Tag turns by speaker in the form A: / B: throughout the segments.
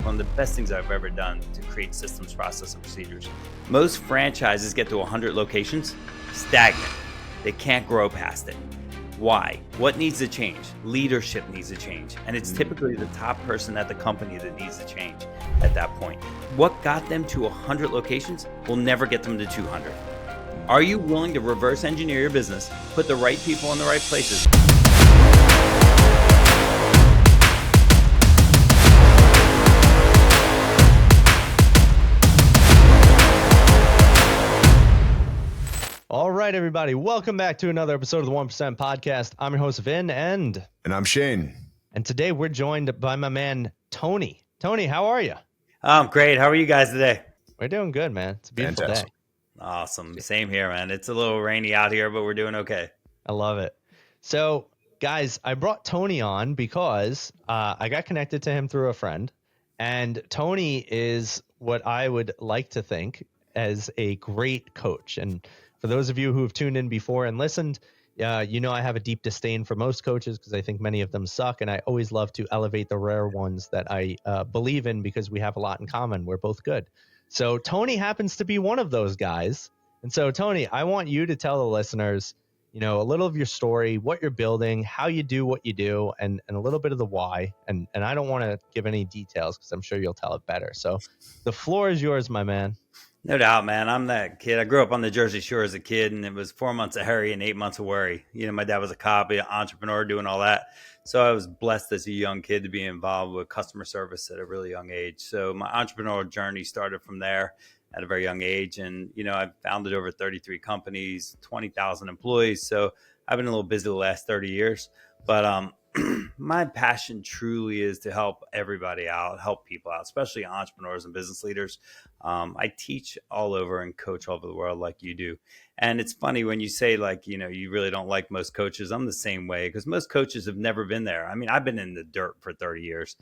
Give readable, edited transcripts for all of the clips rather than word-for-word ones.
A: one of the best things I've ever done to create systems, process, and procedures. Most franchises get to 100 locations, stagnant. They can't grow past it. Why? What needs to change? Leadership needs to change. And it's typically the top person at the company that needs to change at that point. What got them to 100 locations will never get them to 200. Are you willing to reverse engineer your business, put the right people in the right places?
B: All right, everybody. Welcome back to another episode of the 1% Podcast. I'm your host, Vin, and
C: I'm Shane.
B: And today we're joined by my man, Tony. Tony, how are you?
A: I'm great. How are you guys today?
B: We're doing good, man. It's a beautiful day.
A: Awesome. Same here, man. It's a little rainy out here, but we're doing okay.
B: I love it. So, guys, I brought Tony on because I got connected to him through a friend, and Tony is what I would like to think as a great coach. And for those of you who have tuned in before and listened, you know I have a deep disdain for most coaches because I think many of them suck, and I always love to elevate the rare ones that I believe in because we have a lot in common. We're both good. So Tony happens to be one of those guys. And so, Tony, I want you to tell the listeners, you know, a little of your story, what you're building, how you do what you do, and a little bit of the why. And I don't want to give any details because I'm sure you'll tell it better. So the floor is yours, my man.
A: No doubt, man. I'm that kid. I grew up on the Jersey Shore as a kid, and it was 4 months of hurry and 8 months of worry. You know, my dad was a cop, an entrepreneur, doing all that. So I was blessed as a young kid to be involved with customer service at a really young age. So my entrepreneurial journey started from there at a very young age. And, you know, I've founded over 33 companies, 20,000 employees. So I've been a little busy the last 30 years. But my passion truly is to help everybody out, help people out, especially entrepreneurs and business leaders. I teach all over and coach all over the world like you do. And it's funny when you say, like, you know, you really don't like most coaches. I'm the same way because most coaches have never been there. I mean, I've been in the dirt for 30 years.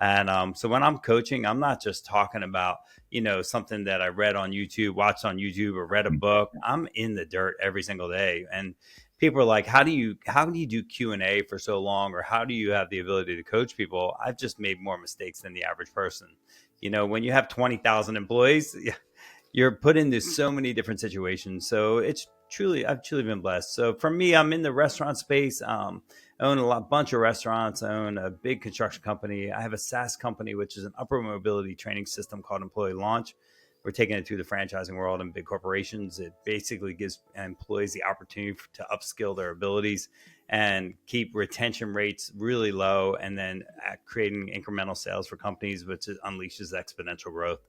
A: And so when I'm coaching, I'm not just talking about, you know, something that I read on YouTube, watched on YouTube, or read a book. I'm in the dirt every single day. And people are like, how do you do Q&A for so long? Or how do you have the ability to coach people? I've just made more mistakes than the average person. You know, when you have 20,000 employees, you're put into so many different situations. So I've truly been blessed. So for me, I'm in the restaurant space. I own a bunch of restaurants. I own a big construction company. I have a SaaS company, which is an upper mobility training system called Employee Launch. We're taking it to the franchising world and big corporations. It basically gives employees the opportunity to upskill their abilities and keep retention rates really low, and then creating incremental sales for companies, which unleashes exponential growth.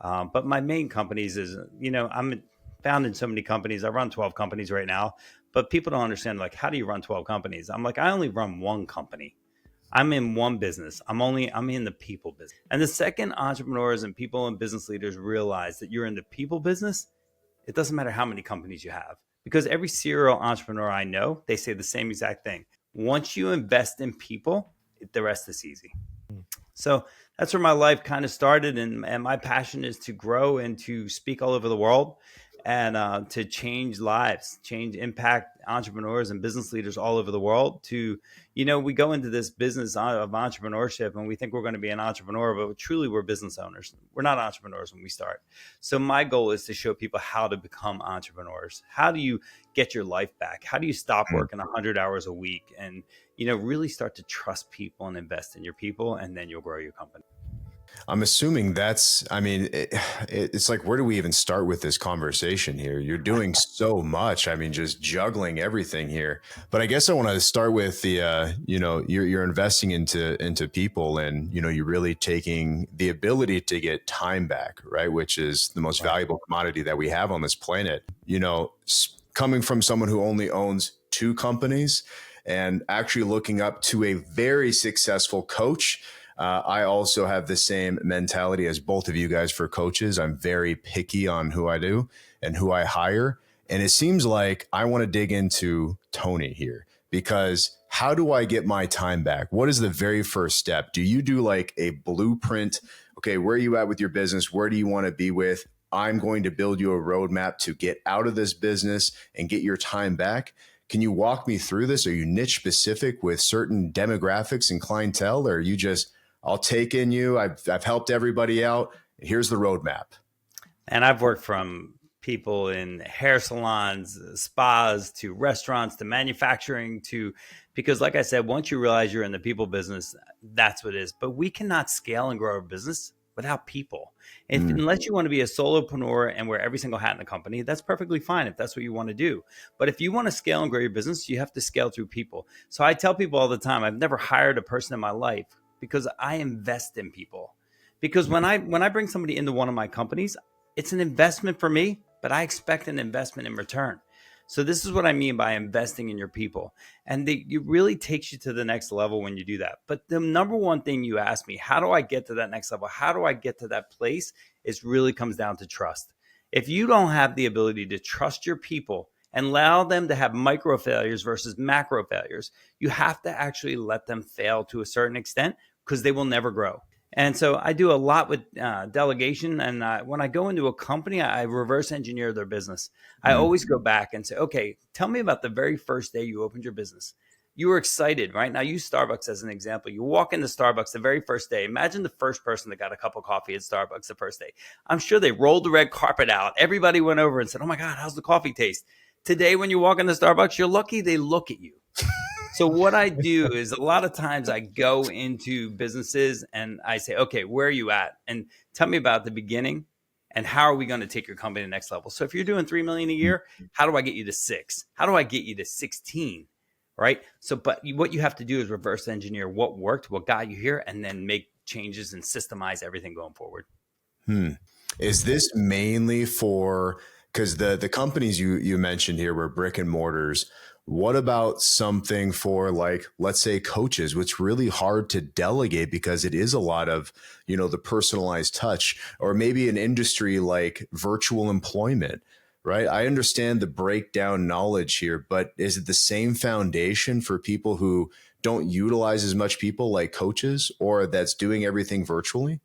A: But my main companies is, you know, I'm found in so many companies. I run 12 companies right now, but people don't understand, like, how do you run 12 companies? I'm like, I only run one company. I'm in one business. I'm in the people business. And the second entrepreneurs and people and business leaders realize that you're in the people business, it doesn't matter how many companies you have, because every serial entrepreneur I know, they say the same exact thing. Once you invest in people, the rest is easy. So that's where my life kind of started. And my passion is to grow and to speak all over the world and to change lives, impact entrepreneurs and business leaders all over the world. To, you know, we go into this business of entrepreneurship and we think we're going to be an entrepreneur, but truly we're business owners. We're not entrepreneurs when we start. So my goal is to show people how to become entrepreneurs. How do you get your life back? How do you stop working 100 hours a week and, you know, really start to trust people and invest in your people, and then you'll grow your company?
C: I'm assuming it's like, where do we even start with this conversation here? You're doing so much. I mean, just juggling everything here. But I guess I want to start with the, you know, you're investing into people, and, you know, you're really taking the ability to get time back, right? Which is the most valuable commodity that we have on this planet. You know, coming from someone who only owns 2 companies and actually looking up to a very successful coach. I also have the same mentality as both of you guys for coaches. I'm very picky on who I do and who I hire. And it seems like I want to dig into Tony here, because how do I get my time back? What is the very first step? Do you do like a blueprint? Okay, where are you at with your business? Where do you want to be with? I'm going to build you a roadmap to get out of this business and get your time back. Can you walk me through this? Are you niche specific with certain demographics and clientele, or are you just, I'll take in you. I've helped everybody out. Here's the roadmap.
A: And I've worked from people in hair salons, spas, to restaurants, to manufacturing, because like I said, once you realize you're in the people business, that's what it is. But we cannot scale and grow our business without people. Unless you want to be a solopreneur and wear every single hat in the company, that's perfectly fine if that's what you want to do. But if you want to scale and grow your business, you have to scale through people. So I tell people all the time, I've never hired a person in my life because I invest in people. Because when I bring somebody into one of my companies, it's an investment for me, but I expect an investment in return. So this is what I mean by investing in your people. And it really takes you to the next level when you do that. But the number one thing you ask me, how do I get to that next level? How do I get to that place? It really comes down to trust. If you don't have the ability to trust your people and allow them to have micro failures versus macro failures, you have to actually let them fail to a certain extent because they will never grow. And so I do a lot with delegation. And when I go into a company, I reverse engineer their business. I always go back and say, okay, tell me about the very first day you opened your business. You were excited, right? Now use Starbucks as an example. You walk into Starbucks the very first day. Imagine the first person that got a cup of coffee at Starbucks the first day. I'm sure they rolled the red carpet out. Everybody went over and said, oh my God, how's the coffee taste? Today, when you walk into Starbucks, you're lucky they look at you. So what I do is a lot of times I go into businesses and I say, okay, where are you at? And tell me about the beginning and how are we going to take your company to the next level? So if you're doing 3 million a year, how do I get you to 6? How do I get you to 16? Right? So, but what you have to do is reverse engineer what worked, what got you here, and then make changes and systemize everything going forward.
C: Is this mainly for, because the companies you mentioned here were brick and mortars. What about something for, like, let's say coaches, which is really hard to delegate because it is a lot of, the personalized touch, or maybe an industry like virtual employment, right? I understand the breakdown knowledge here, but is it the same foundation for people who don't utilize as much people like coaches, or that's doing everything virtually?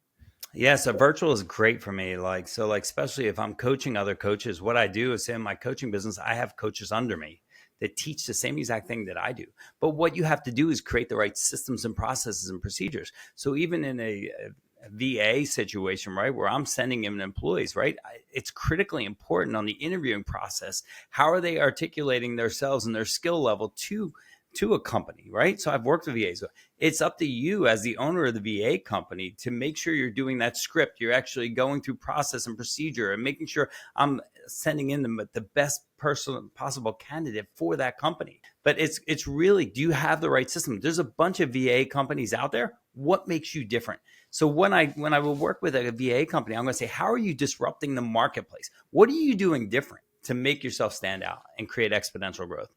A: Yeah, so virtual is great for me. Especially if I'm coaching other coaches, what I do is, say in my coaching business, I have coaches under me that teach the same exact thing that I do. But what you have to do is create the right systems and processes and procedures. So even in a VA situation, right, where I'm sending in employees, right, it's critically important on the interviewing process. How are they articulating themselves and their skill level to a company, right? So I've worked with VAs. It's up to you as the owner of the VA company to make sure you're doing that script. You're actually going through process and procedure and making sure I'm sending in the best possible candidate for that company. But it's really, do you have the right system? There's a bunch of VA companies out there. What makes you different? So when I will work with a VA company, I'm going to say, how are you disrupting the marketplace? What are you doing different to make yourself stand out and create exponential growth?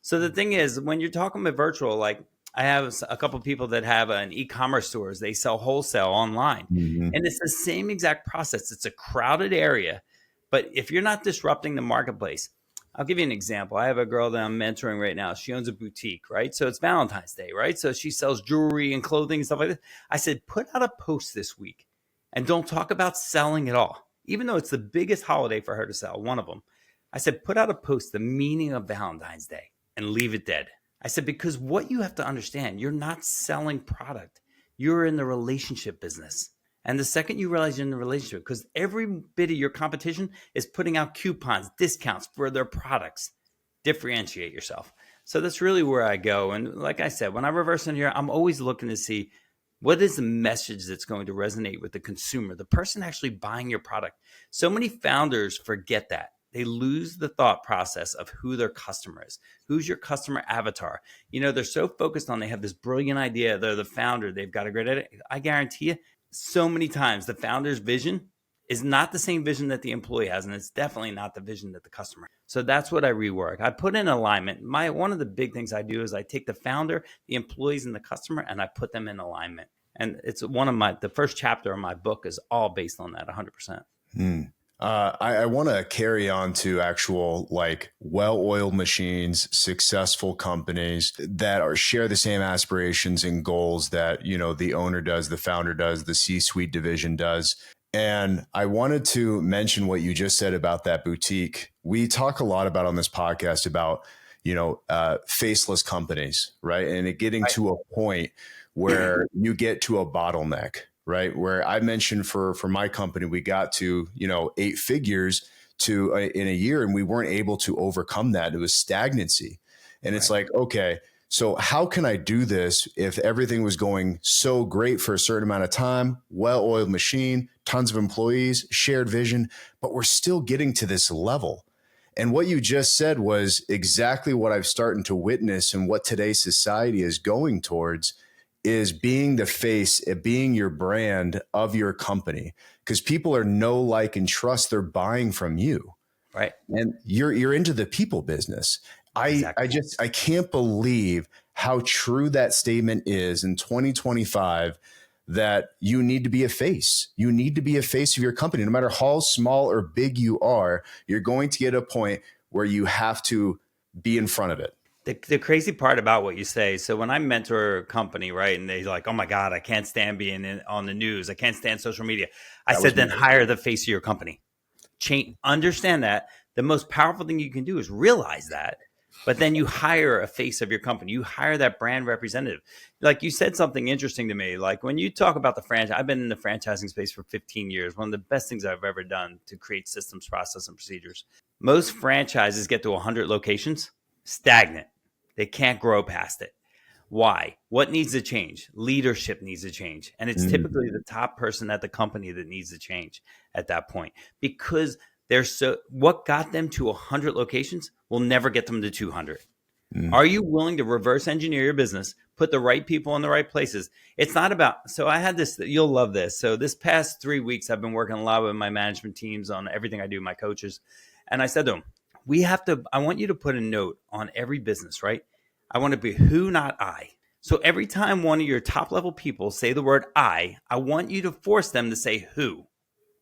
A: So the thing is, when you're talking about virtual, like I have a couple of people that have an e-commerce stores, they sell wholesale online. And it's the same exact process. It's a crowded area. But if you're not disrupting the marketplace, I'll give you an example. I have a girl that I'm mentoring right now. She owns a boutique, right? So it's Valentine's Day, right? So she sells jewelry and clothing and stuff like that. I said, put out a post this week and don't talk about selling at all, even though it's the biggest holiday for her to sell, one of them. I said, put out a post, the meaning of Valentine's Day, and leave it dead. I said, because what you have to understand, you're not selling product. You're in the relationship business. And the second you realize you're in the relationship, because every bit of your competition is putting out coupons, discounts for their products, differentiate yourself. So that's really where I go. And like I said, when I reverse engineer, I'm always looking to see what is the message that's going to resonate with the consumer, the person actually buying your product. So many founders forget that. They lose the thought process of who their customer is. Who's your customer avatar? They're so focused on, they have this brilliant idea. They're the founder. They've got a great idea. I guarantee you, so many times the founder's vision is not the same vision that the employee has. And it's definitely not the vision that the customer has. So that's what I rework. I put in alignment. One of the big things I do is I take the founder, the employees, and the customer, and I put them in alignment. And it's the first chapter of my book is all based on that 100%.
C: I want to carry on to actual, like, well-oiled machines, successful companies that share the same aspirations and goals that, the owner does, the founder does, the C-suite division does. And I wanted to mention what you just said about that boutique. We talk a lot about on this podcast about, faceless companies, right? And it getting to a point where you get to a bottleneck, right? Where I mentioned for my company, we got to, 8 figures in a year, and we weren't able to overcome that. It was stagnancy. And it's like, okay, so how can I do this if everything was going so great for a certain amount of time, well-oiled machine, tons of employees, shared vision, but we're still getting to this level? And what you just said was exactly what I've started to witness, and what today's society is going towards is being the face, being your brand of your company, because people are know, like, and trust. They're buying from you,
A: Right.
C: and you're into the people business.
A: Exactly.
C: I can't believe how true that statement is in 2025, that you need to be a face. You need to be a face of your company. No matter how small or big you are, you're going to get a point where you have to be in front of it.
A: The crazy part about what you say, so when I mentor a company, right, and they're like, oh my God, I can't stand being on the news. I can't stand social media. I said, then hire the face of your company. Understand that the most powerful thing you can do is realize that. But then you hire a face of your company. You hire that brand representative. Like you said something interesting to me. Like when you talk about the franchise, I've been in the franchising space for 15 years. One of the best things I've ever done to create systems, process, and procedures. Most franchises get to 100 locations, stagnant. They can't grow past it. Why? What needs to change? Leadership needs to change. And it's typically the top person at the company that needs to change at that point, because what got them to 100 locations will never get them to 200. Are you willing to reverse engineer your business, put the right people in the right places? It's not about, so I had this, you'll love this. So this past 3 weeks, I've been working a lot with my management teams on everything I do, my coaches. And I said to them, I want you to put a note on every business, right? I want to be who, not I. So every time one of your top level people say the word I want you to force them to say who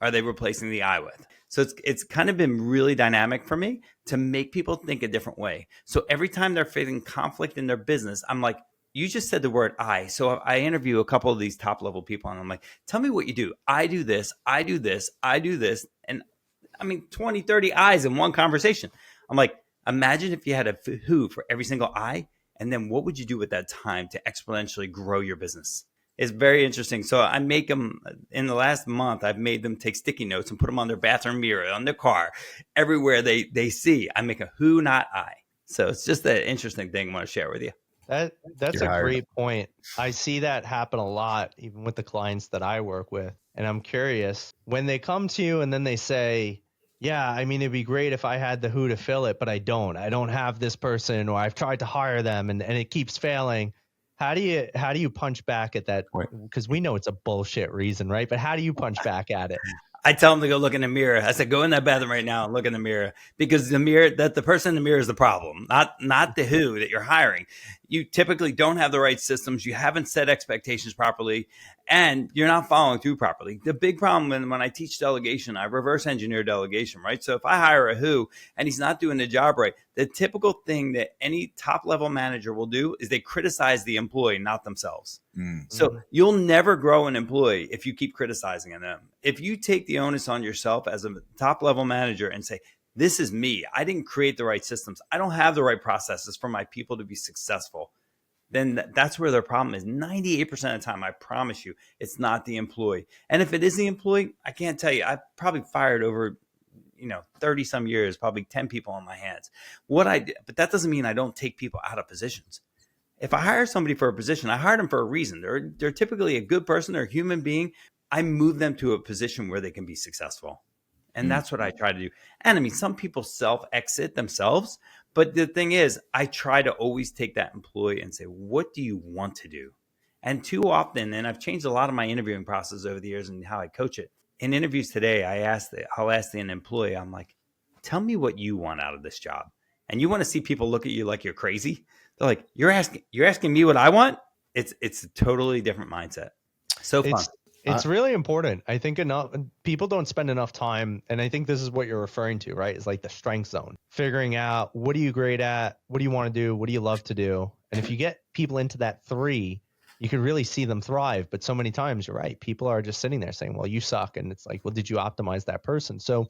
A: are they replacing the I with. So it's kind of been really dynamic for me to make people think a different way. So every time they're facing conflict in their business, I'm like, you just said the word I. So I interview a couple of these top level people and I'm like, tell me what you do. I do this, I do this, I do this. And I mean, 20, 30 I's in one conversation. I'm like, imagine if you had a who for every single I, and then what would you do with that time to exponentially grow your business? It's very interesting. So I make them, in the last month, I've made them take sticky notes and put them on their bathroom mirror, on their car, everywhere they see. I make a who, not I. So it's just an interesting thing I want to share with you.
B: That's a great point. I see that happen a lot, even with the clients that I work with. And I'm curious, when they come to you and then they say, yeah, I mean, it'd be great if I had the who to fill it, but I don't have this person, or I've tried to hire them and it keeps failing. How do you punch back at that? Because we know it's a bullshit reason, right? But how do you punch back at it?
A: I tell them to go look in the mirror. I said, go in that bathroom right now and look in the mirror, because the person in the mirror is the problem, not the who that you're hiring. You typically don't have the right systems. You haven't set expectations properly, and you're not following through properly. The big problem when I teach delegation, I reverse engineer delegation, right? So if I hire a who and he's not doing the job right, the typical thing that any top level manager will do is they criticize the employee, not themselves. So you'll never grow an employee if you keep criticizing them. If you take the onus on yourself as a top level manager and say, this is me, I didn't create the right systems, I don't have the right processes for my people to be successful, then that's where their problem is. 98% of the time, I promise you, it's not the employee. And if it is the employee, I can't tell you, I've probably fired over 30 some years, probably 10 people on my hands. But that doesn't mean I don't take people out of positions. If I hire somebody for a position, I hired them for a reason. They're typically a good person, they're a human being. I move them to a position where they can be successful. And that's what I try to do. And I mean, some people self-exit themselves. But the thing is, I try to always take that employee and say, what do you want to do? And too often, and I've changed a lot of my interviewing process over the years and how I coach it. In interviews today, I'll ask an employee, I'm like, tell me what you want out of this job. And you want to see people look at you like you're crazy? They're like, you're asking me what I want? It's a totally different mindset. So fun.
B: It's really important. I think people don't spend enough time, and I think this is what you're referring to, right? It's like the strength zone, figuring out what are you great at, what do you want to do, what do you love to do, and if you get people into that 3, you can really see them thrive. But so many times, you're right, people are just sitting there saying, "Well, you suck," and it's like, "Well, did you optimize that person?" So,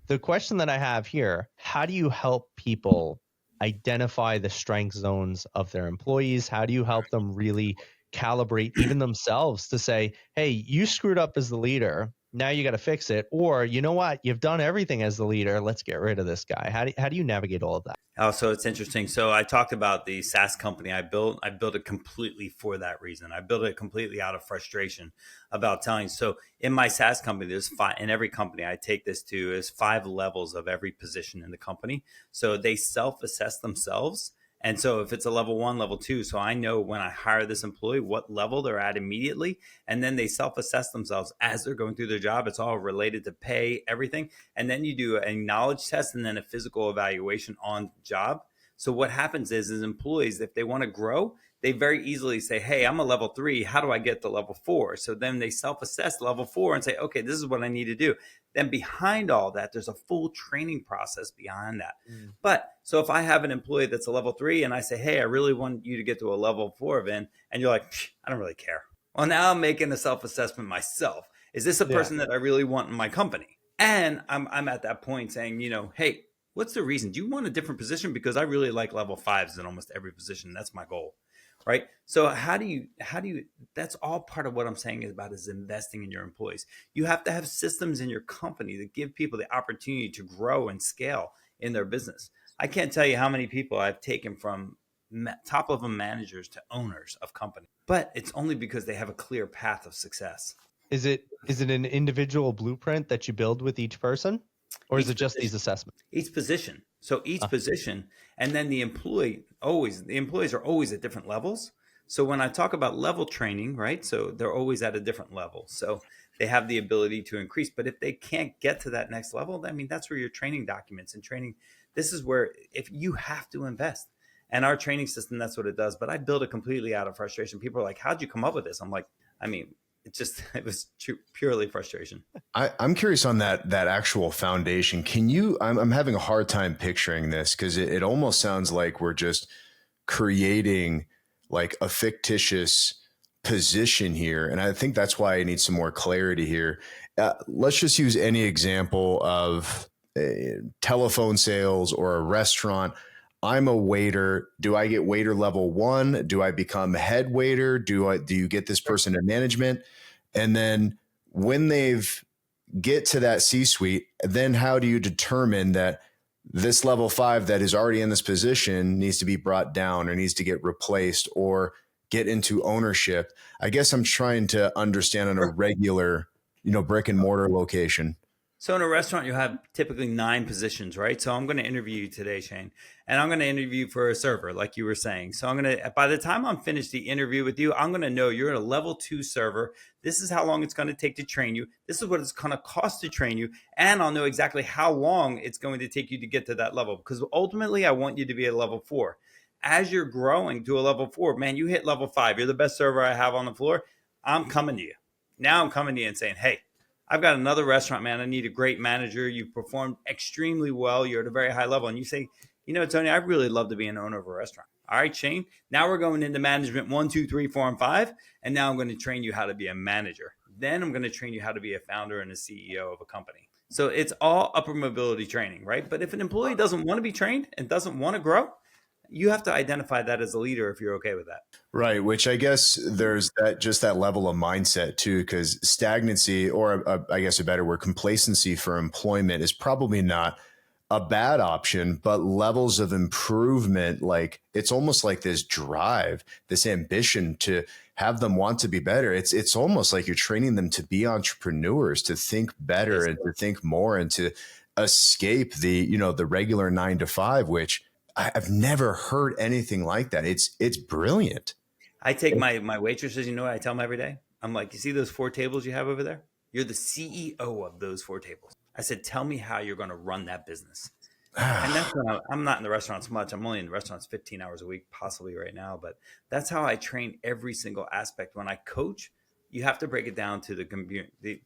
B: the question that I have here: how do you help people identify the strength zones of their employees? How do you help them really calibrate even themselves to say, hey, you screwed up as the leader. Now you got to fix it. Or, you know what? You've done everything as the leader. Let's get rid of this guy. How do you navigate all of that?
A: Oh, so it's interesting. So I talked about the SaaS company I built. I built it completely for that reason. I built it completely out of frustration about telling. So in my SaaS company, there's five. In every company I take this to is 5 levels of every position in the company. So they self-assess themselves. And so if it's a level 1, level 2, so I know when I hire this employee what level they're at immediately, and then they self-assess themselves as they're going through their job. It's all related to pay, everything. And then you do a knowledge test and then a physical evaluation on job. So what happens is employees, if they want to grow, they very easily say, hey, I'm a level 3. How do I get to level 4? So then they self-assess level 4 and say, okay, this is what I need to do. Then behind all that, there's a full training process behind that. But so if I have an employee that's a level 3 and I say, hey, I really want you to get to a level 4 event, and you're like, I don't really care. Well, now I'm making a self-assessment myself. Is this a person that I really want in my company? And I'm at that point saying, hey, what's the reason? Do you want a different position? Because I really like level 5s in almost every position. That's my goal. Right. So how do you, that's all part of what I'm saying is investing in your employees. You have to have systems in your company that give people the opportunity to grow and scale in their business. I can't tell you how many people I've taken from top level managers to owners of companies, but it's only because they have a clear path of success.
B: Is it an individual blueprint that you build with each person, or is it just these assessments?
A: Each position. So each position, and then the employees are always at different levels. So when I talk about level training, right? So they're always at a different level. So they have the ability to increase. But if they can't get to that next level, I mean, that's where your training documents and training, this is where if you have to invest. And our training system, that's what it does. But I built it completely out of frustration. People are like, how'd you come up with this? I'm like, it was purely frustration.
C: I'm curious on that actual foundation. I'm having a hard time picturing this because it almost sounds like we're just creating like a fictitious position here. And I think that's why I need some more clarity here. Let's just use any example of telephone sales or a restaurant. I'm a waiter. Do I get waiter level 1? Do I become head waiter? Do you get this person in management? And then when they've get to that C-suite, then how do you determine that this level 5 that is already in this position needs to be brought down or needs to get replaced or get into ownership? I guess I'm trying to understand on a regular, brick and mortar location.
A: So in a restaurant, you have typically 9 positions, right? So I'm going to interview you today, Shane, and I'm going to interview you for a server, like you were saying. So by the time I'm finished the interview with you, I'm going to know you're a level 2 server. This is how long it's going to take to train you. This is what it's going to cost to train you. And I'll know exactly how long it's going to take you to get to that level, because ultimately I want you to be at level 4. As you're growing to a level 4, man, you hit level 5. You're the best server I have on the floor. I'm coming to you. Now I'm coming to you and saying, hey, I've got another restaurant, man. I need a great manager. You've performed extremely well. You're at a very high level. And you say, Tony, I'd really love to be an owner of a restaurant. All right, Shane. Now we're going into management 1, 2, 3, 4, and 5. And now I'm going to train you how to be a manager. Then I'm going to train you how to be a founder and a CEO of a company. So it's all upper mobility training, right? But if an employee doesn't want to be trained and doesn't want to grow, you have to identify that as a leader if you're okay with that.
C: Right. Which I guess there's that level of mindset too, because stagnancy, or I guess a better word, complacency for employment is probably not a bad option, but levels of improvement, like it's almost like this drive, this ambition to have them want to be better. It's almost like you're training them to be entrepreneurs, to think better and to think more and to escape the regular 9 to 5, which I've never heard anything like that. It's brilliant.
A: I take my waitresses, what I tell them every day? I'm like, you see those 4 tables you have over there? You're the CEO of those 4 tables. I said, tell me how you're going to run that business. And that's when I'm not in the restaurants much. I'm only in the restaurants 15 hours a week, possibly right now. But that's how I train every single aspect. When I coach, you have to break it down to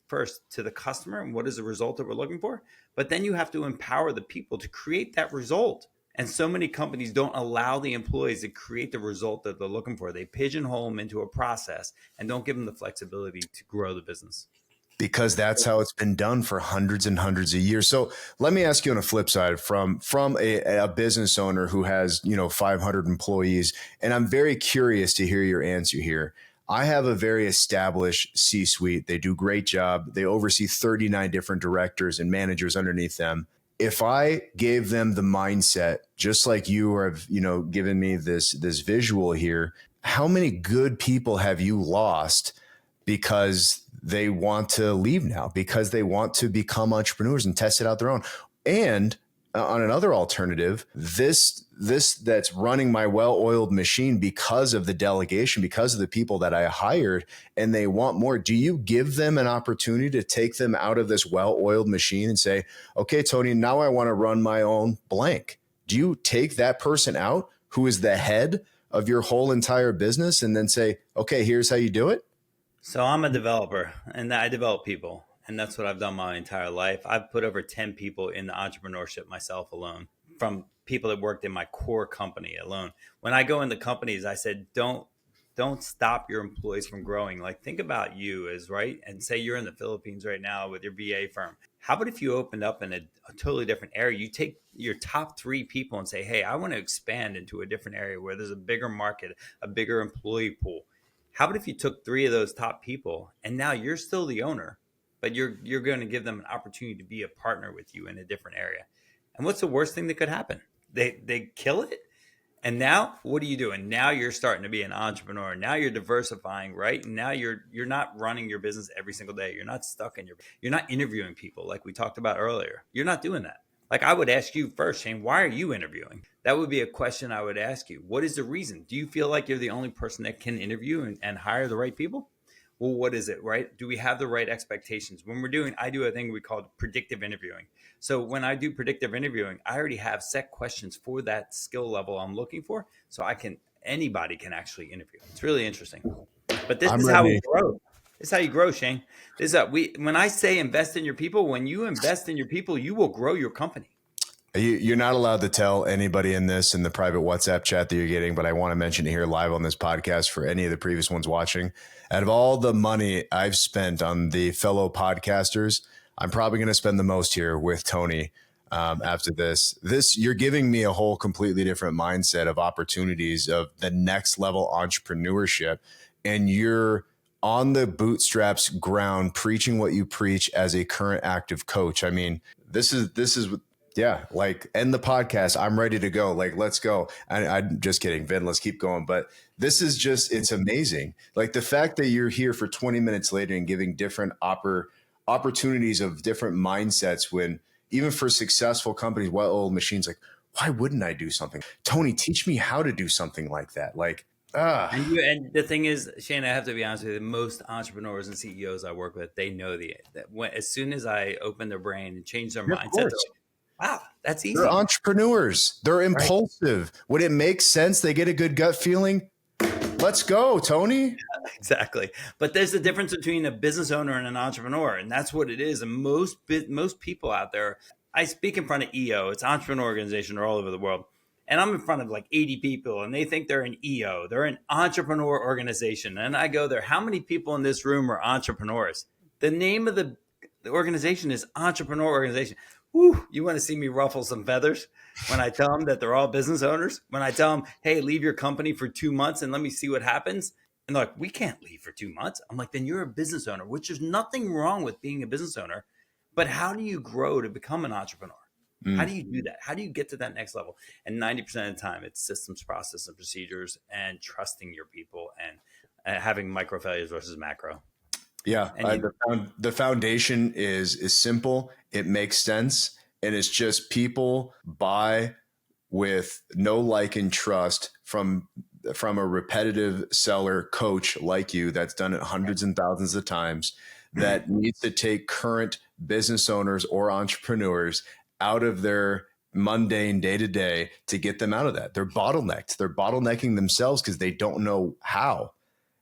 A: first to the customer and what is the result that we're looking for. But then you have to empower the people to create that result. And so many companies don't allow the employees to create the result that they're looking for. They pigeonhole them into a process and don't give them the flexibility to grow the business.
C: Because that's how it's been done for hundreds and hundreds of years. So let me ask you on a flip side from a business owner who has, 500 employees, and I'm very curious to hear your answer here. I have a very established C-suite. They do a great job. They oversee 39 different directors and managers underneath them. If I gave them the mindset, just like you have, given me this visual here, how many good people have you lost because they want to leave now, because they want to become entrepreneurs and test it out their own? And on another alternative, this that's running my well-oiled machine because of the delegation, because of the people that I hired, and they want more. Do you give them an opportunity to take them out of this well-oiled machine and say, okay, Tony, now I want to run my own blank? Do you take that person out who is the head of your whole entire business and then say, okay, here's how you do it?
A: So I'm a developer and I develop people. And that's what I've done my entire life. I've put over 10 people in the entrepreneurship myself alone, from people that worked in my core company alone. When I go into companies, I said, don't stop your employees from growing. Like, think about you as right. And say you're in the Philippines right now with your VA firm. How about if you opened up in a totally different area? You take your top 3 people and say, hey, I want to expand into a different area where there's a bigger market, a bigger employee pool. How about if you took 3 of those top people and now you're still the owner, but you're going to give them an opportunity to be a partner with you in a different area? And what's the worst thing that could happen? They kill it. And now what are you doing? Now you're starting to be an entrepreneur. Now you're diversifying, right? And now you're not running your business every single day. You're not stuck you're not interviewing people like we talked about earlier. You're not doing that. Like, I would ask you first, Shane, why are you interviewing? That would be a question I would ask you. What is the reason? Do you feel like you're the only person that can interview and hire the right people? Well, what is it, right? Do we have the right expectations? I do a thing we call predictive interviewing. So when I do predictive interviewing, I already have set questions for that skill level I'm looking for. So anybody can actually interview. It's really interesting. But this is how we grow. This is how you grow, Shane. When I say invest in your people, when you invest in your people, you will grow your company.
C: You're not allowed to tell anybody in the private WhatsApp chat that you're getting, but I want to mention it here live on this podcast for any of the previous ones watching. Out of all the money I've spent on the fellow podcasters, I'm probably going to spend the most here with Tony after this. You're giving me a whole completely different mindset of opportunities of the next level entrepreneurship, and you're on the bootstraps ground preaching what you preach as a current active coach. I mean, this is yeah, like, end the podcast. I'm ready to go. Like, let's go. I'm just kidding, Vin. Let's keep going. But this is it's amazing. Like, the fact that you're here for 20 minutes later and giving different opportunities of different mindsets, when even for successful companies, well-oiled machines, like, why wouldn't I do something? Tony, teach me how to do something like that. Like,
A: And the thing is, Shane, I have to be honest with you, most entrepreneurs and CEOs I work with, they know as soon as I open their brain and change their mindset, wow, that's easy.
C: They're entrepreneurs. They're impulsive. Right. When it makes sense, they get a good gut feeling. Let's go, Tony.
A: Yeah, exactly. But there's a difference between a business owner and an entrepreneur, and that's what it is. And most people out there, I speak in front of EO. It's entrepreneur organization all over the world. And I'm in front of like 80 people, and they think they're an EO. They're an entrepreneur organization. And I go there, how many people in this room are entrepreneurs? The name of the organization is Entrepreneur Organization. Whew, you want to see me ruffle some feathers when I tell them that they're all business owners? When I tell them, hey, leave your company for 2 months and let me see what happens? And they're like, we can't leave for 2 months. I'm like, then you're a business owner, which is nothing wrong with being a business owner. But how do you grow to become an entrepreneur? How do you do that? How do you get to that next level? And 90% of the time, it's systems, process, and procedures, and trusting your people, and having micro failures versus macro.
C: Yeah, the foundation is simple. It makes sense, and it's just people buy with no like and trust from a repetitive seller coach like you that's done it hundreds and thousands of times, that needs to take current business owners or entrepreneurs out of their mundane day-to-day to get them out of that. They're bottlenecked. They're bottlenecking themselves because they don't know how.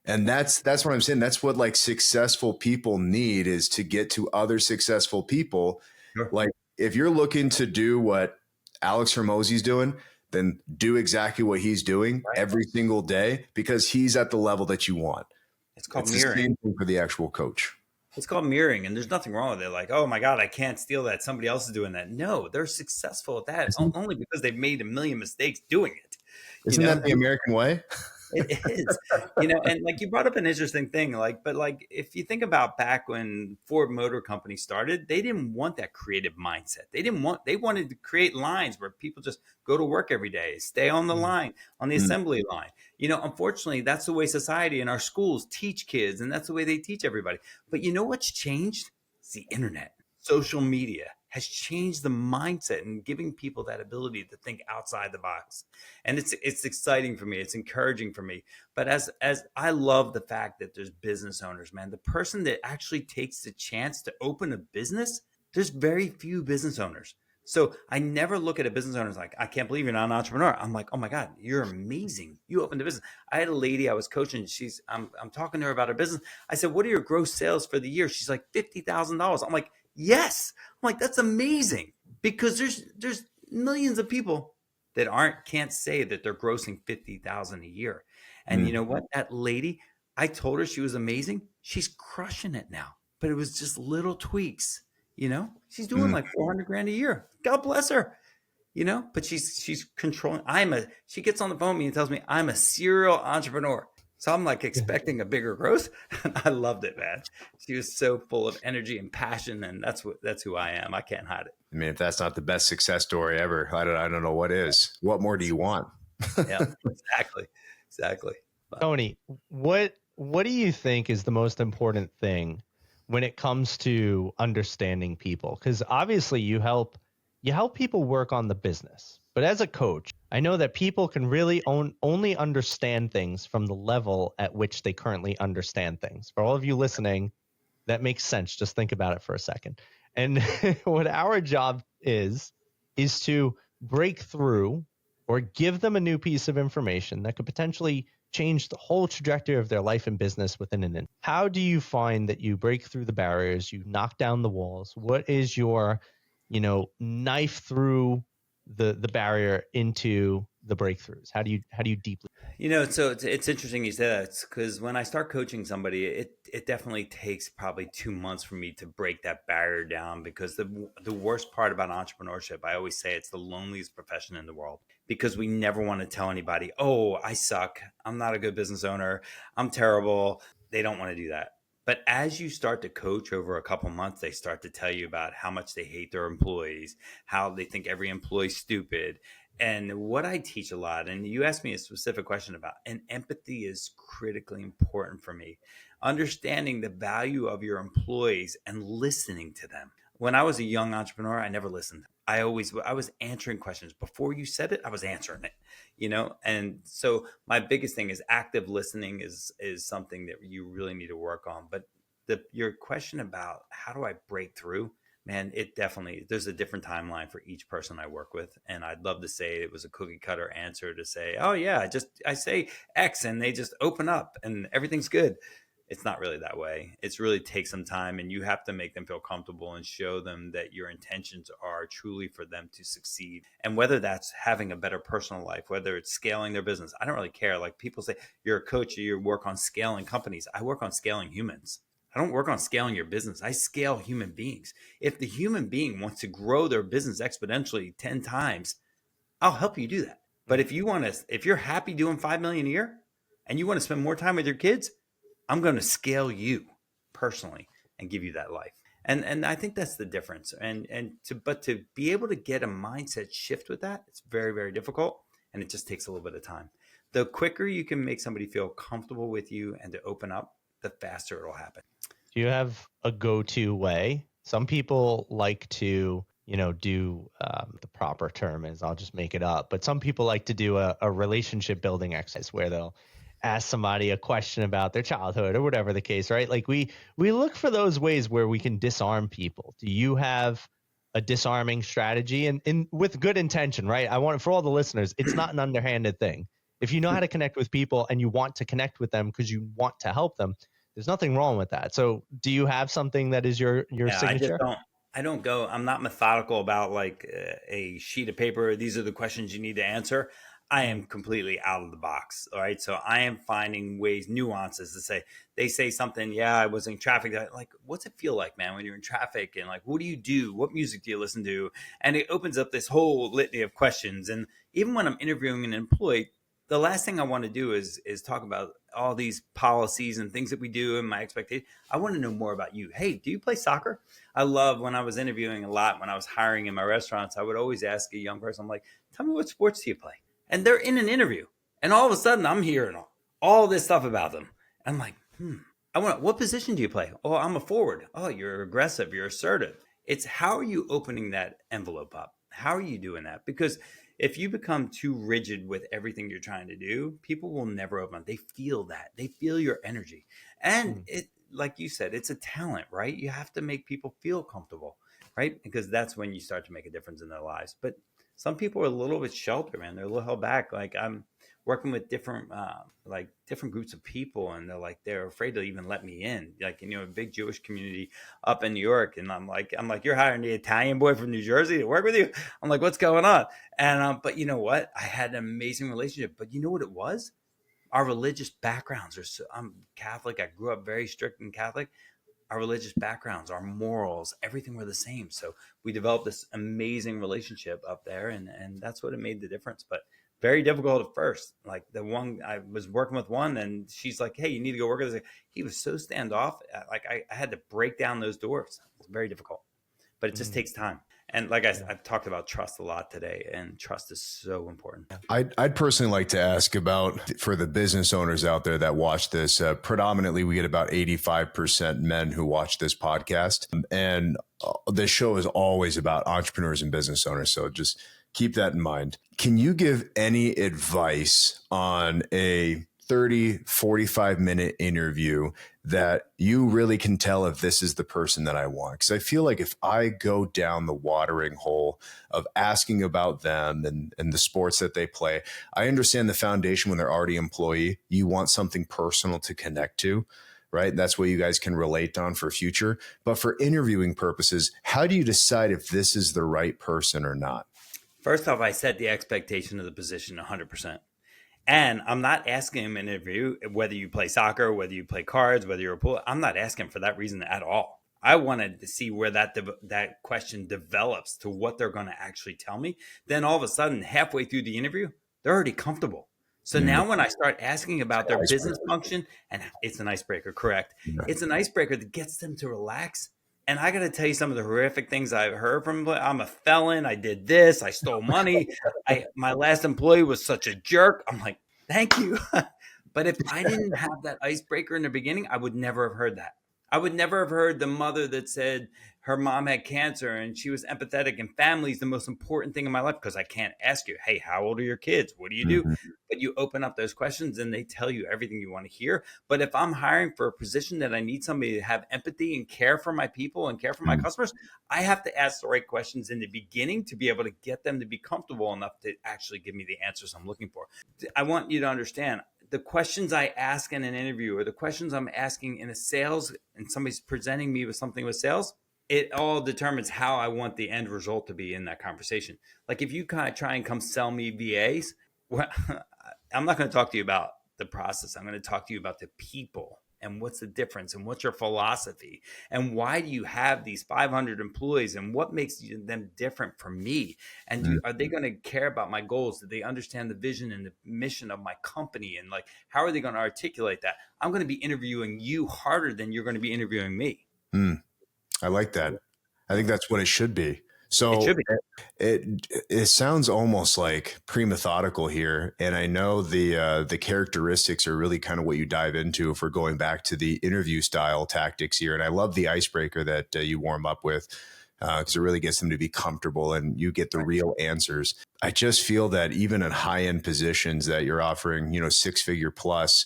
C: And that's what I'm saying. That's what like successful people need, is to get to other successful people. Sure. Like, if you're looking to do what Alex Hormozi's doing, then do exactly what he's doing every single day, because he's at the level that you want.
A: It's called
C: mirroring.
A: The same
C: thing for the actual coach.
A: It's called mirroring, and there's nothing wrong with it. Like, oh my God, I can't steal that. Somebody else is doing that. No, they're successful at that only because they've made a million mistakes doing it.
C: Isn't that the American way?
A: It is, and like you brought up an interesting thing, like, but like if you think about back when Ford Motor Company started, they didn't want that creative mindset. They wanted to create lines where people just go to work every day, stay on the line, on the
C: Mm.
A: assembly line. Unfortunately, that's the way society and our schools teach kids, and that's the way they teach everybody. But you know what's changed? It's the internet. Social media has changed the mindset and giving people that ability to think outside the box. And it's exciting for me. It's encouraging for me. But as I love the fact that there's business owners, man, the person that actually takes the chance to open a business, there's very few business owners. So I never look at a business owner as like, I can't believe you're not an entrepreneur. I'm like, oh my God, you're amazing. You opened a business. I had a lady I was coaching. I'm talking to her about her business. I said, what are your gross sales for the year? She's like, $50,000. I'm like, yes. I'm like, that's amazing, because there's millions of people that can't say that they're grossing 50,000 a year. And you
C: Mm.
A: know what? That lady, I told her she was amazing. She's crushing it now. But it was just little tweaks. She's doing
C: Mm.
A: like 400 grand a year. God bless her. But she's controlling. She gets on the phone with me and tells me I'm a serial entrepreneur. So I'm like expecting a bigger growth. I loved it, man. She was so full of energy and passion, and that's who I am. I can't hide it.
C: I mean, if that's not the best success story ever, I don't know what is. What more do you want?
A: Yeah, exactly. Exactly. But
B: Tony, what do you think is the most important thing when it comes to understanding people? Because obviously you help people work on the business, but as a coach, I know that people can really only understand things from the level at which they currently understand things. For all of you listening, that makes sense. Just think about it for a second. And what our job is to break through or give them a new piece of information that could potentially change the whole trajectory of their life and business within an instant. How do you find that you break through the barriers, you knock down the walls? What is your, knife through the barrier into the breakthroughs? How do you deeply?
A: So it's interesting you say that, because when I start coaching somebody, it definitely takes probably 2 months for me to break that barrier down, because the worst part about entrepreneurship, I always say, it's the loneliest profession in the world, because we never want to tell anybody, oh, I suck, I'm not a good business owner, I'm terrible. They don't want to do that. But as you start to coach over a couple months, they start to tell you about how much they hate their employees, how they think every employee's stupid. And what I teach a lot, and you asked me a specific question about, and empathy is critically important for me. Understanding the value of your employees and listening to them. When I was a young entrepreneur, I never listened. I was answering questions. Before you said it, I was answering it. And so my biggest thing is active listening is something that you really need to work on. But your question about how do I break through? Man, it definitely, there's a different timeline for each person I work with. And I'd love to say it was a cookie cutter answer to say, oh yeah, I say X and they just open up and everything's good. It's not really that way. It's really take some time, and you have to make them feel comfortable and show them that your intentions are truly for them to succeed. And whether that's having a better personal life, whether it's scaling their business, I don't really care. Like people say, you're a coach, you work on scaling companies. I work on scaling humans. I don't work on scaling your business. I scale human beings. If the human being wants to grow their business exponentially 10 times, I'll help you do that. But if you're happy doing 5 million a year and you want to spend more time with your kids, I'm going to scale you personally and give you that life. And I think that's the difference. But to be able to get a mindset shift with that, it's very, very difficult. And it just takes a little bit of time. The quicker you can make somebody feel comfortable with you and to open up, the faster it'll happen.
B: Do you have a go-to way? Some people like to, do the proper term is, I'll just make it up, but some people like to do a relationship building exercise where they'll ask somebody a question about their childhood or whatever the case, right? Like we look for those ways where we can disarm people. Do you have a disarming strategy and with good intention, right? I want, for all the listeners, it's not an underhanded thing. If you know how to connect with people and you want to connect with them because you want to help them, there's nothing wrong with that. So do you have something that is your signature?
A: I don't go, I'm not methodical about like a sheet of paper. These are the questions you need to answer. I am completely out of the box. All right. So I am finding ways, nuances to say, they say something. Yeah, I was in traffic. Like, what's it feel like, man, when you're in traffic? And like, what do you do? What music do you listen to? And it opens up this whole litany of questions. And even when I'm interviewing an employee, the last thing I want to do is talk about all these policies and things that we do and my expectation. I want to know more about you. Hey, do you play soccer? I love when I was interviewing a lot, when I was hiring in my restaurants, I would always ask a young person, I'm like, tell me, what sports do you play? And they're in an interview. And all of a sudden I'm hearing all this stuff about them. I'm like, what position do you play? Oh, I'm a forward. Oh, you're aggressive. You're assertive. It's how are you opening that envelope up? How are you doing that? Because if you become too rigid with everything you're trying to do, people will never open up. They feel that. They feel your energy. And it, like you said, it's a talent, right? You have to make people feel comfortable, right? Because that's when you start to make a difference in their lives. But some people are a little bit sheltered, man. They're a little held back. Like I'm working with different groups of people, and they're afraid to even let me in. Like, a big Jewish community up in New York, and I'm like, you're hiring the Italian boy from New Jersey to work with you? I'm like, what's going on? And but you know what? I had an amazing relationship. But you know what it was? Our religious backgrounds are so. I'm Catholic. I grew up very strict and Catholic. Our religious backgrounds, our morals, everything were the same. So we developed this amazing relationship up there, and that's what it made the difference. But very difficult at first. Like the one I was working with one, and she's like, "Hey, you need to go work with this." He was so standoff. Like I had to break down those doors. It's very difficult, but it just takes time. And like I've talked about trust a lot today, and trust is so important.
C: I'd personally like to ask about, for the business owners out there that watch this, predominantly we get about 85% men who watch this podcast. And this show is always about entrepreneurs and business owners. So just keep that in mind. Can you give any advice on a 30-45-minute interview that you really can tell if this is the person that I want? Because I feel like if I go down the watering hole of asking about them and the sports that they play, I understand the foundation when they're already employee. You want something personal to connect to, right? That's what you guys can relate on for future. But for interviewing purposes, how do you decide if this is the right person or not?
A: First off, I set the expectation of the position 100%. And I'm not asking him in an interview whether you play soccer, whether you play cards, whether you're a pool. I'm not asking for that reason at all. I wanted to see where that question develops to what they're going to actually tell me. Then all of a sudden, halfway through the interview, they're already comfortable. So now when I start asking about their business function, and it's an icebreaker, correct? It's an icebreaker that gets them to relax. And I got to tell you some of the horrific things I've heard from them. I'm a felon. I did this. I stole money. My last employee was such a jerk. I'm like, thank you. But if I didn't have that icebreaker in the beginning, I would never have heard that. I would never have heard the mother that said her mom had cancer and she was empathetic, and family is the most important thing in my life, because I can't ask you, hey, how old are your kids? What do you do? But you open up those questions and they tell you everything you want to hear. But if I'm hiring for a position that I need somebody to have empathy and care for my people and care for my customers, I have to ask the right questions in the beginning to be able to get them to be comfortable enough to actually give me the answers I'm looking for. I want you to understand, the questions I ask in an interview or the questions I'm asking in a sales, and somebody's presenting me with something with sales, it all determines how I want the end result to be in that conversation. Like if you kind of try and come sell me VAs, well, I'm not going to talk to you about the process. I'm going to talk to you about the people and what's the difference and what's your philosophy and why do you have these 500 employees and what makes them different from me? And are they going to care about my goals? Do they understand the vision and the mission of my company? And like, how are they going to articulate that? I'm going to be interviewing you harder than you're going to be interviewing me.
C: I like that. I think that's what it should be. So
A: It should be.
C: It sounds almost like pre-methodical here, and I know the characteristics are really kind of what you dive into if we're going back to the interview style tactics here. And I love the icebreaker that you warm up with, because it really gets them to be comfortable and you get the real answers. I just feel that even in high-end positions that you're offering, 6-figure plus,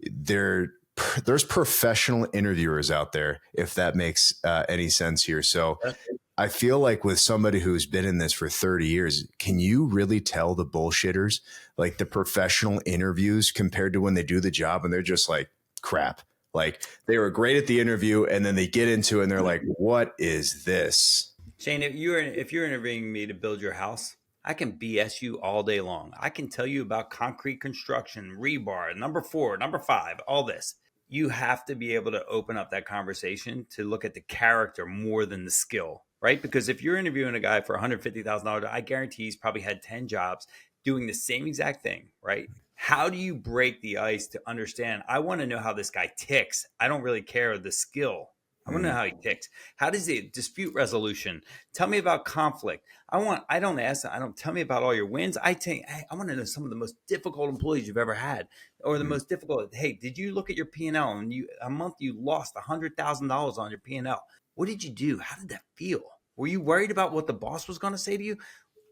C: there's professional interviewers out there, if that makes any sense here. So I feel like with somebody who's been in this for 30 years, can you really tell the bullshitters, like the professional interviews compared to when they do the job and they're just like crap? Like they were great at the interview and then they get into it and they're like, what is this?
A: Shane, if you're interviewing me to build your house, I can BS you all day long. I can tell you about concrete construction, rebar, number 4, number 5, all this. You have to be able to open up that conversation to look at the character more than the skill, right? Because if you're interviewing a guy for $150,000, I guarantee he's probably had 10 jobs doing the same exact thing, right? How do you break the ice to understand? I want to know how this guy ticks. I don't really care the skill. I want to know how he ticks. How does he dispute resolution? Tell me about conflict. I don't tell me about all your wins. I want to know some of the most difficult employees you've ever had, or the most difficult. Hey, did you look at your P&L and a month you lost $100,000 on your P&L? What did you do? How did that feel? Were you worried about what the boss was going to say to you?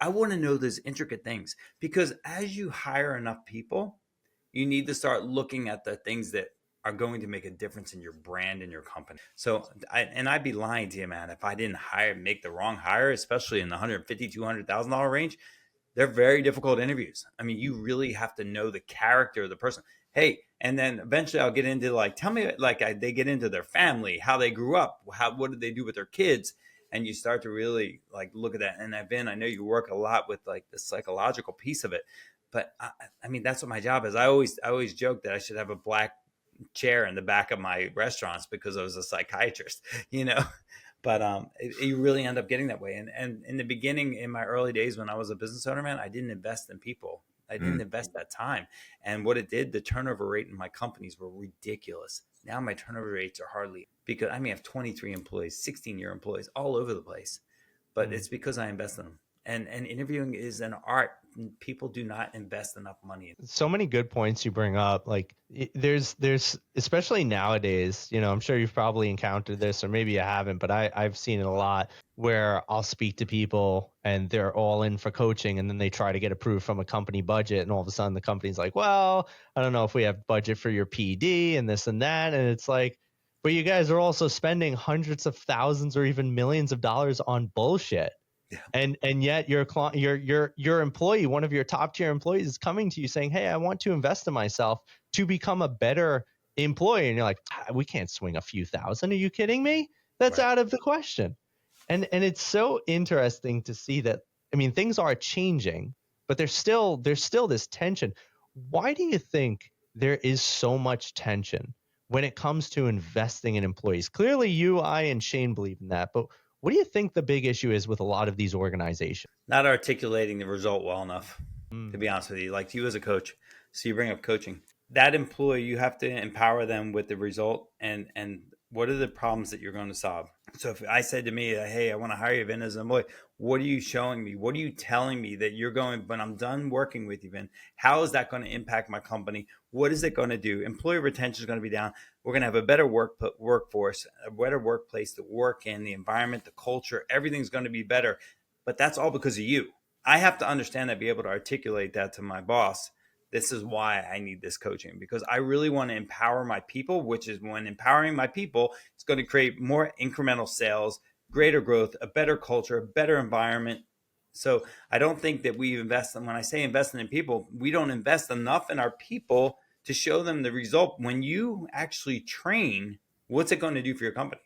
A: I want to know those intricate things, because as you hire enough people, you need to start looking at the things that are going to make a difference in your brand and your company. So, I'd be lying to you, man, if I didn't make the wrong hire, especially in the $150,000, $200,000 range. They're very difficult interviews. I mean, you really have to know the character of the person. Hey, and then eventually I'll get into tell me, they get into their family, how they grew up, what did they do with their kids? And you start to really look at that. And I know you work a lot with the psychological piece of it, but I mean, that's what my job is. I always joke that I should have a black chair in the back of my restaurants because I was a psychiatrist, you know. But you really end up getting that way. And in the beginning, in my early days when I was a business owner, man, I didn't invest in people. I didn't invest that time. And what it did, the turnover rate in my companies were ridiculous. Now my turnover rates are hardly, because I may have 23 employees, 16-year employees all over the place. But it's because I invest in them. And interviewing is an art. People do not invest enough money.
B: So many good points you bring up. There's especially nowadays, I'm sure you've probably encountered this, or maybe you haven't, but I've seen it a lot, where I'll speak to people and they're all in for coaching, and then they try to get approved from a company budget, and all of a sudden the company's like, well, I don't know if we have budget for your PD and this and that. And it's like, but you guys are also spending hundreds of thousands or even millions of dollars on bullshit. Yeah. And yet your employee, one of your top tier employees, is coming to you saying, hey, I want to invest in myself to become a better employee. And you're like, we can't swing a few thousand. Are you kidding me? That's out of the question. And it's so interesting to see that. I mean, things are changing, but there's still this tension. Why do you think there is so much tension when it comes to investing in employees? Clearly you, I, and Shane believe in that, but what do you think the big issue is with a lot of these organizations?
A: Not articulating the result well enough, to be honest with you. Like you as a coach, so you bring up coaching. That employee, you have to empower them with the result and what are the problems that you're going to solve. So if I said to me, hey, I want to hire you, Vin, as an employee, what are you showing me? What are you telling me that you're going, when I'm done working with you, Vin, how is that going to impact my company? What is it going to do? Employee retention is going to be down. We're going to have a better workforce, a better workplace to work in, the environment, the culture, everything's going to be better. But that's all because of you. I have to understand that, be able to articulate that to my boss. This is why I need this coaching, because I really want to empower my people, which is when empowering my people, it's going to create more incremental sales, greater growth, a better culture, a better environment. So I don't think that we invest in, when I say investing in people, we don't invest enough in our people to show them the result. When you actually train, what's it going to do for your company?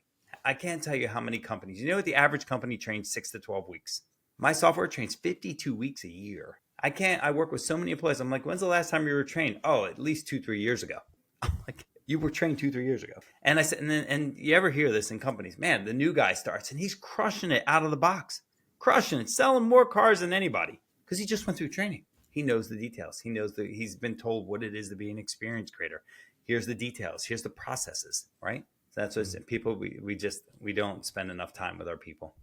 A: I can't tell you how many companies, you know what, the average company trains 6 to 12 weeks. My software trains 52 weeks a year. I work with so many employees. I'm like, when's the last time you were trained? Oh, at least 2-3 years ago. I'm like, you were trained 2-3 years ago. And I said, and you ever hear this in companies? Man, the new guy starts and he's crushing it out of the box, crushing it, selling more cars than anybody because he just went through training. He knows the details. He knows that he's been told what it is to be an experience creator. Here's the details. Here's the processes, right? So that's what people, we don't spend enough time with our people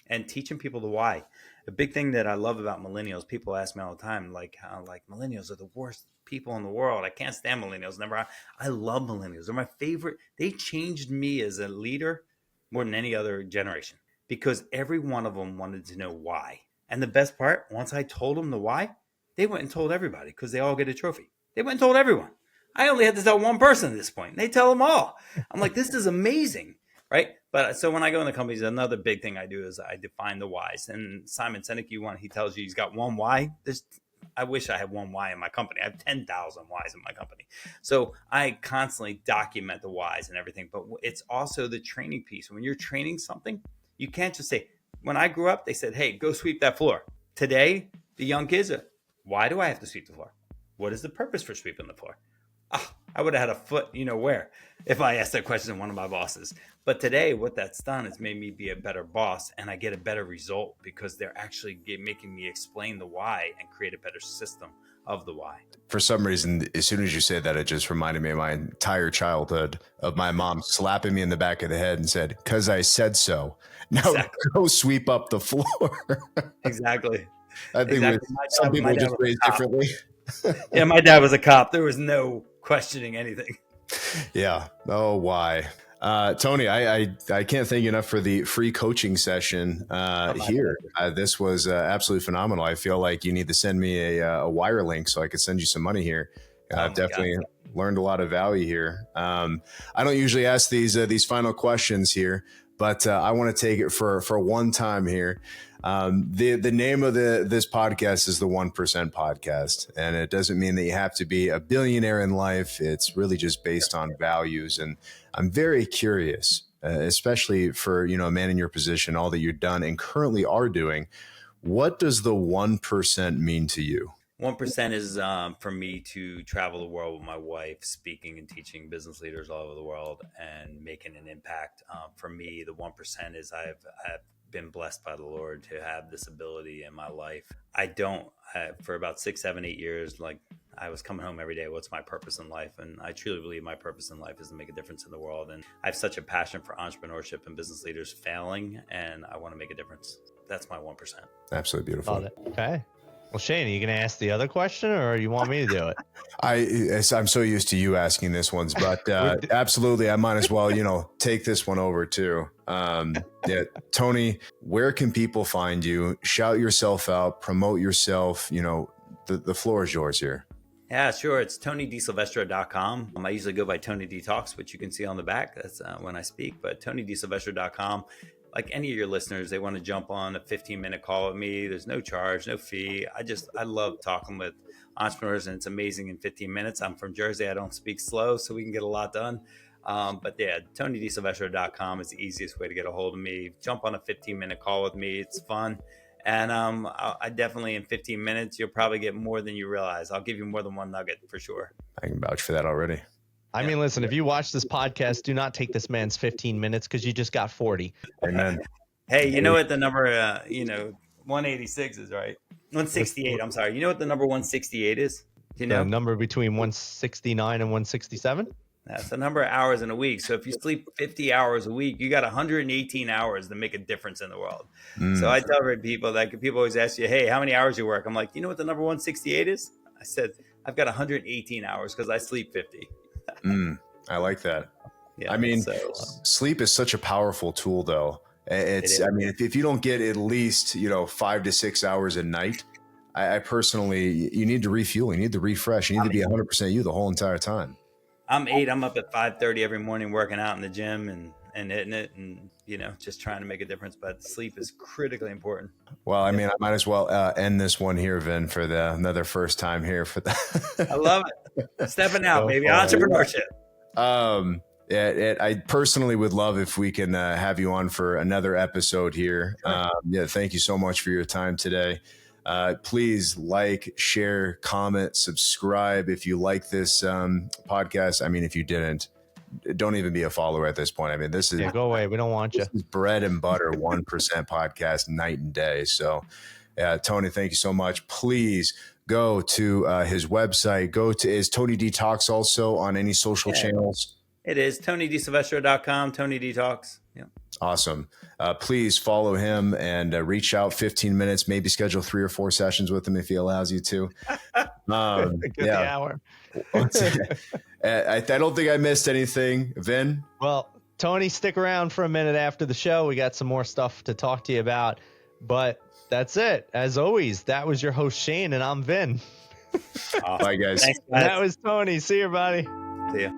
A: and teaching people the why. A big thing that I love about millennials, people ask me all the time, how millennials are the worst people in the world. I can't stand millennials. I love millennials. They're my favorite. They changed me as a leader more than any other generation, because every one of them wanted to know why. And the best part, once I told them the why, they went and told everybody, because they all get a trophy. They went and told everyone. I only had to tell one person at this point. They tell them all. I'm like, this is amazing. Right. But so when I go in the companies, another big thing I do is I define the whys. And Simon Sinek, he tells you he's got one why. I wish I had one why in my company. I have 10,000 whys in my company. So I constantly document the whys and everything. But it's also the training piece. When you're training something, you can't just say, when I grew up, they said, hey, go sweep that floor. Today, the young kids are, why do I have to sweep the floor? What is the purpose for sweeping the floor? I would have had a foot, where, if I asked that question to one of my bosses. But today, what that's done is made me be a better boss, and I get a better result because they're actually making me explain the why and create a better system of the why.
C: For some reason, as soon as you said that, it just reminded me of my entire childhood of my mom slapping me in the back of the head and said, "'Cause I said so. Now
A: Exactly.
C: go sweep up the floor."
A: Exactly.
C: I think
A: Exactly.
C: some people
A: My
C: are
A: dad
C: just
A: was a
C: raised
A: cop.
C: differently.
A: Yeah, my dad was a cop. There was no questioning anything.
C: Yeah. Oh, why? Tony, I can't thank you enough for the free coaching session here. This was absolutely phenomenal. I feel like you need to send me a wire link so I could send you some money here. I've definitely learned a lot of value here. I don't usually ask these final questions here, but I want to take it for one time here. The name of this podcast is the 1% Podcast, and it doesn't mean that you have to be a billionaire in life. It's really just based on values. And I'm very curious, especially for, a man in your position, all that you've done and currently are doing. What does the 1% mean to you?
A: 1% is for me to travel the world with my wife, speaking and teaching business leaders all over the world and making an impact. For me, the 1% is I've been blessed by the Lord to have this ability in my life. For about 6, 7, 8 years, like I was coming home every day. What's my purpose in life? And I truly believe my purpose in life is to make a difference in the world. And I have such a passion for entrepreneurship and business leaders failing, and I want to make a difference. That's my 1%.
C: Absolutely beautiful.
B: Love it. Okay. Well, Shane, are you going to ask the other question, or you want me to do it?
C: I'm so used to you asking this ones, but absolutely, I might as well, take this one over too. Yeah, Tony, where can people find you? Shout yourself out, promote yourself. The floor is yours here.
A: Yeah, sure. It's TonyDeSilvestro.com. I usually go by Tony D Talks, which you can see on the back. That's when I speak, but TonyDeSilvestro.com. Like any of your listeners, they want to jump on a 15-minute call with me. There's no charge, no fee. I love talking with entrepreneurs, and it's amazing in 15 minutes. I'm from Jersey. I don't speak slow, so we can get a lot done. But yeah, TonyDeSilvestro.com is the easiest way to get a hold of me. Jump on a 15-minute call with me. It's fun. And I definitely, in 15 minutes, you'll probably get more than you realize. I'll give you more than one nugget for sure.
C: I can vouch for that already.
B: I mean, listen, if you watch this podcast, do not take this man's 15 minutes because you just got 40.
C: Amen.
A: Hey, you know what the number, 186 is, right? 168, I'm sorry. You know what the number 168 is? Do you know?
B: The number between 169 and 167?
A: That's the number of hours in a week. So if you sleep 50 hours a week, you got 118 hours to make a difference in the world. So I tell people people always ask you, hey, how many hours you work? I'm like, you know what the number 168 is? I said, I've got 118 hours because I sleep 50.
C: I like that.
A: Yeah,
C: I mean, sleep is such a powerful tool, though. If you don't get at least, 5 to 6 hours a night, I personally, you need to refuel, you need to refresh, you need to be 100% you the whole entire time.
A: I'm up at 5:30 every morning working out in the gym and hitting it and, just trying to make a difference. But sleep is critically important.
C: Well, I mean, I might as well end this one here, Vin, for another first time here for that.
A: I love it. Stepping out, baby. Entrepreneurship.
C: I personally would love if we can have you on for another episode here. Sure. Thank you so much for your time today. Please like, share, comment, subscribe if you like this podcast. I mean, if you didn't, don't even be a follower at this point. I mean, this is
B: go away. We don't want you.
C: This is bread and butter 1% podcast night and day. So, Tony, thank you so much. Please go to his website. Is Tony D Talks also on any social channels?
A: It is TonyDeSilvestro.com. Tony D Talks. Yeah.
C: Awesome. Please follow him and reach out 15 minutes, maybe schedule 3 or 4 sessions with him if he allows you to.
B: The hour.
C: I don't think I missed anything. Vin?
B: Well, Tony, stick around for a minute after the show. We got some more stuff to talk to you about, but that's it. As always, that was your host, Shane, and I'm Vin.
C: Bye, guys.
A: Thanks, guys.
B: That was Tony. See you, buddy.
A: See ya.